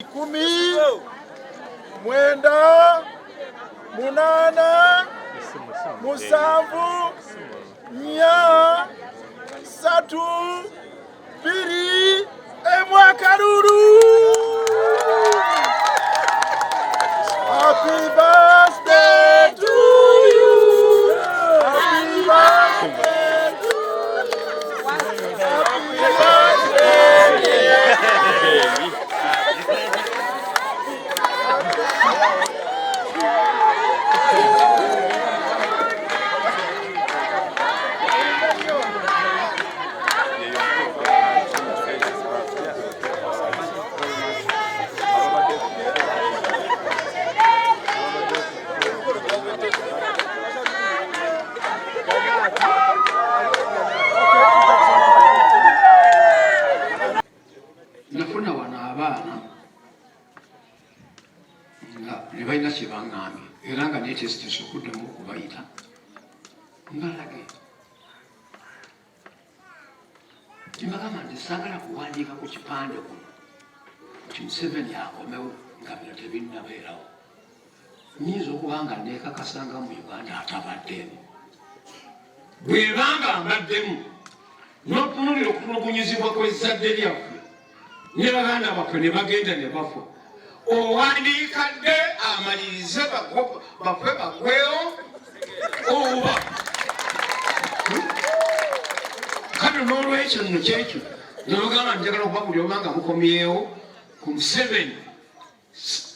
10, 9, 8, 7, 4, 3, 2, mwaka lulu. Happy birthday to you. Happy birthday to you. Happy birthday. Nafuna wana abana nga nebalina kyebaŋŋambye era nga netesitesa okuddemu okubayita mbalage kyembagamba nti saagala kuwandiika ku kipande kuno nti Museveni akomewo nga bino tebinnabeerawo. Nyinza okuba nga neekakasanga mu Uganda atabaddemu. Bwebanga mbaddemu n'okutunulira okutulugunyizibwa kw'ezzadde lyaffe ne baganda baffe ne bagenda ne bafa, owandiika dde amalirize baffe bagwewo oba kano n'olwekyo nno kyekyo nabagamba njagala okuba buli oba nga mukomyewo ku Museveni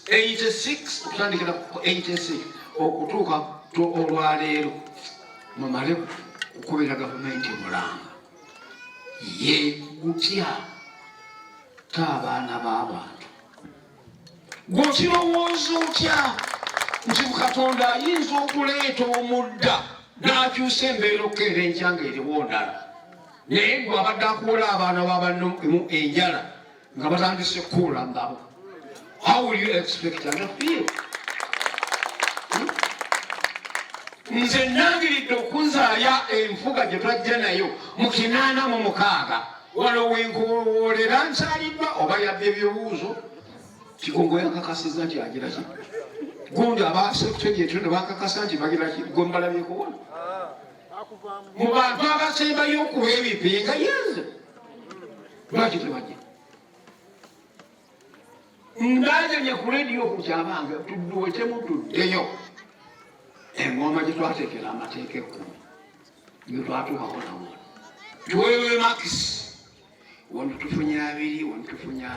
86 okutandikira ku 86 okutuuka olwaleero mumale okubera gavumenti mulanga ye gutya abaana b'abantu gw'okirowooza otya nti Katonda ayinza okuleeta omudda n'akyusa embeera okukeera enkyanga eriwo ndala naye gwe abadde akuula abaana b'abantu enjala nga batandise kukuula ngabo. How will you expect and feel? Nze nangiridde okunzaaya enfuga gye twajja nayo mu 86 wano wenkuwoolera nsaliddwa oba yabba ebyowuuzo Kigongo yakakasiza nti agira ki gundi abasekitule gyetuno bakakasa nti bagira ki gwe mbalabyeko wano mu bantu abasembayo okuba ebipinga yenze lwaki tebajja ndajanye ku lediyo kukyabanga tudduwe temutuddeyo engoma gye twateekera amateeka 10 nge twatuukako nawo tuweewe makisi wano tufunye 2, wano tufunye 5,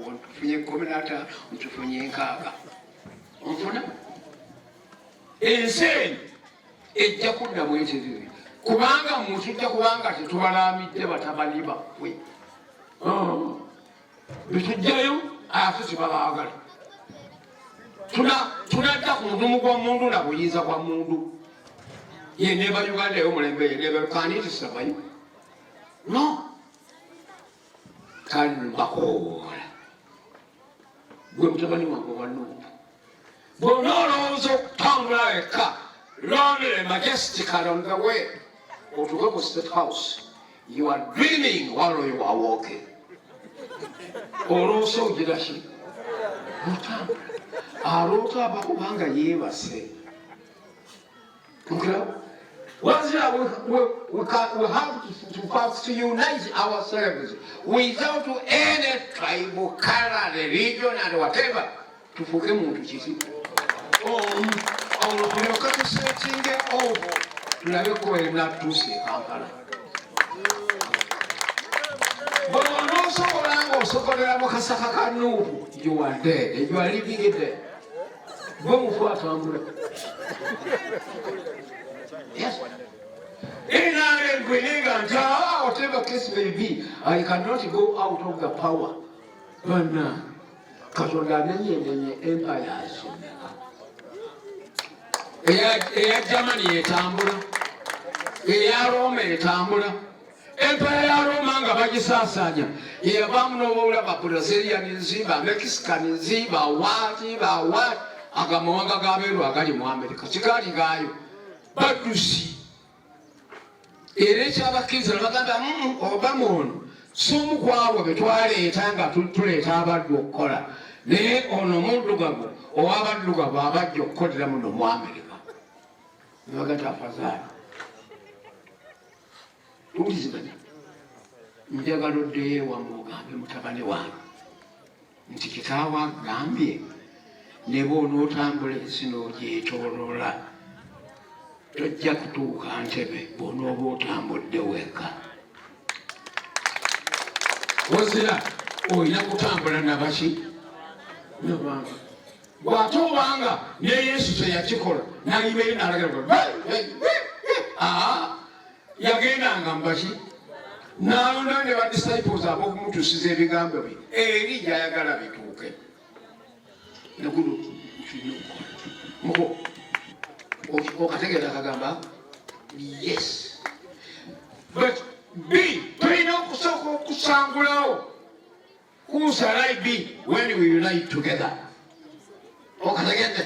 wano tufunye 15, wano tufunye 6. Onfuna ensi eno ejja kudda bwekiriri kubanga mutujja kubanga tetubalamidde batabani baffe betujjayo ate tebabaagala tunadda ku mudumu gwa mundu na buyinza bwa mundu ye neba Uganda yo mulembe ye neba kanitisabayo no kani bakoola gwe mutabani wange wanuupu bw'onoolowooza okutambula wekka lonely majestically on the way otuuke ku State House you are dreaming while you are walking oloosa ogira ki otambula aloota aba kubanga yeebase we have to unite ourselves without any tribal, color, religion, and whatever. To forget muntu kiti. Tulyoka tusetinge ovo tulabe kwenda tuse Kampala. Bono sokolanga osokolera mu kasaka ka Nuupu, you are dead. You are living it there. Bomufuata ambula. Yes. Whatever case may be, I cannot go out of the power. But now, Katonda nenye empires. Eya Germany etambula, eya Rome etambula. Empire ya Roma nga bagisaasanya. Yebamu n'obula ba Brazilian nziba, Mexican nziba, wati. Agamawanga gabeerwa agali mu America. Kigali gaayo. Badusi. Era ekyabakkiriza bagamba Obama ono si omu ku abo be twaleeta nga tuleeta abaddu okukola naye ono muddugavu ow'abaddugavu abajja okukolera muno mu Amerika nebagata afazaali tuwuliziganya njagala oddeyo ewammwe ogambe mutabani wange nti kitaawe agambye ne bw'onootambula ensi n'ogyetooloola tojja kutuuka Ntebe bw'onooba otambudde wekka. Wazira olina kutambula nabaki nabantu bw'ate obanga ne Yesu teyakikola nayibeyo n'alagira yagendanga mubaki n'alonda ne badisciples ab'okumutuusiza ebigambo bye eri gy'ayagala bituuke nagulo okategeera akagamba yes but B tulina okusooka okusangulawo kusalai B when we unite together okategedde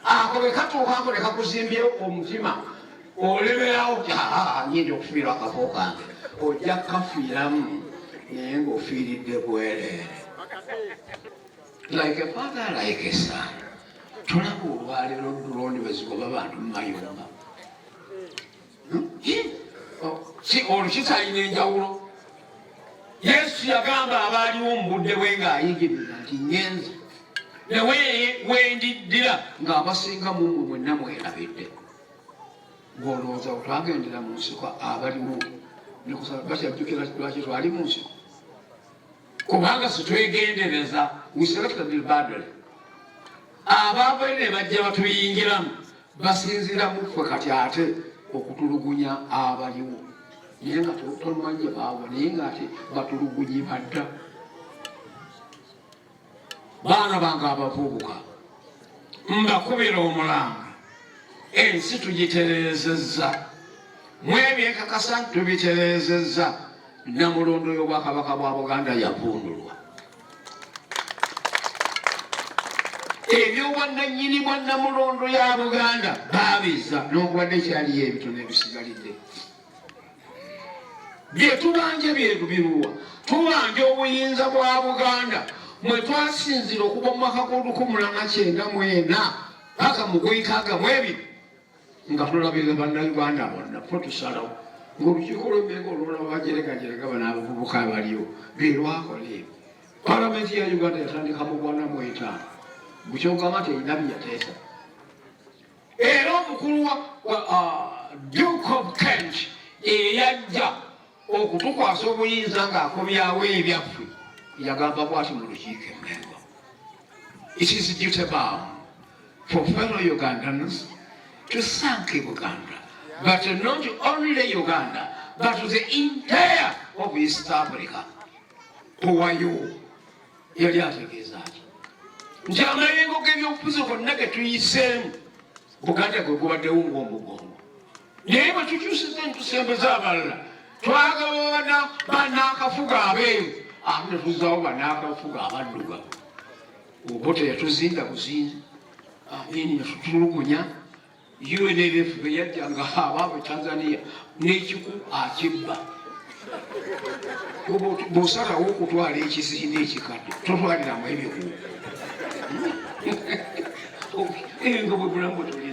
ako bwe katuukako ne kakuzimbyewo omutima oleberawo nyinza okufiirwa akafo kange ojja kukafiiramu naye ng'ofiiridde bwereere like a father like a son. Tulaba olwaleero drone bezigoba bantu mu mayumba olwo kitalina enjawulo. Yesu yagamba abaaliwo mu budde bwe ng'ayigiriza nti ngenze ne wendiddira ng'abasinga mumwe mwenna mwerabidde ng'olowooza otwagendera mu nsiko abalimu bakyajjukira lwaki twali mu nsiko kubanga situegendereza wiseratadilbadale abaavaire ne bajja batuyingiramu basinzira muffe kati ate okutulugunya abaliwo naye nga tolumanye baabo naye ngaate batulugunyi badda baana bange abavubuka mbakubira omulanga ensi tugitereezezza mwebyekakasa tubitereezezza namulondo y'obwakabaka bwa Buganda yavundulwa ebyobwannannyini bwa namulondo ya Buganda baabizza n'okubadde kyaliyo ebitono ebisigalidde bye tubanje byebiruwa tubanje obuyinza bwa Buganda mwe twasinzira okuva mu mwaka g'1994 paka mu g'1992 nga tulabirira bannayuganda bonna ffe tusalawo ng'olukiiko lw'emmengo olulaba bajeregajerega bano abavubuka abaliwo bye lwakola ebyo. Palamenti ya Uganda yatandika mu 1945 bukyogamba nti erina byeyateesa era omukulu wa Duke of Kent eyajja okutukwasa obuyinza ng'akobyawo ebyaffe yagamba bw'ati mu lukiiko emmengo, it is duty bound for fellow Ugandans to thank Uganda, but not only Uganda, but the entire of East Africa. Owayo yali ategeeza ati nti amayengo g'ebyobufuzi gonna ge tuyiseemu Buganda gwe gubaddewo ng'omugongo naye bwe tukyusiza entusembeza abalala twagabana banaakafuga abeeru ate ne tuzzaawo banaakafuga abaddugavu oba teyatuzinda buzinzi amini netutulugunya UNLF bwe yajjanga abaabwe Tanzania n'ekiku akibba bw'osalawo okutwala ekizinde ekikadde totwaliramu ebiku nga bwe bulamu bwe tuli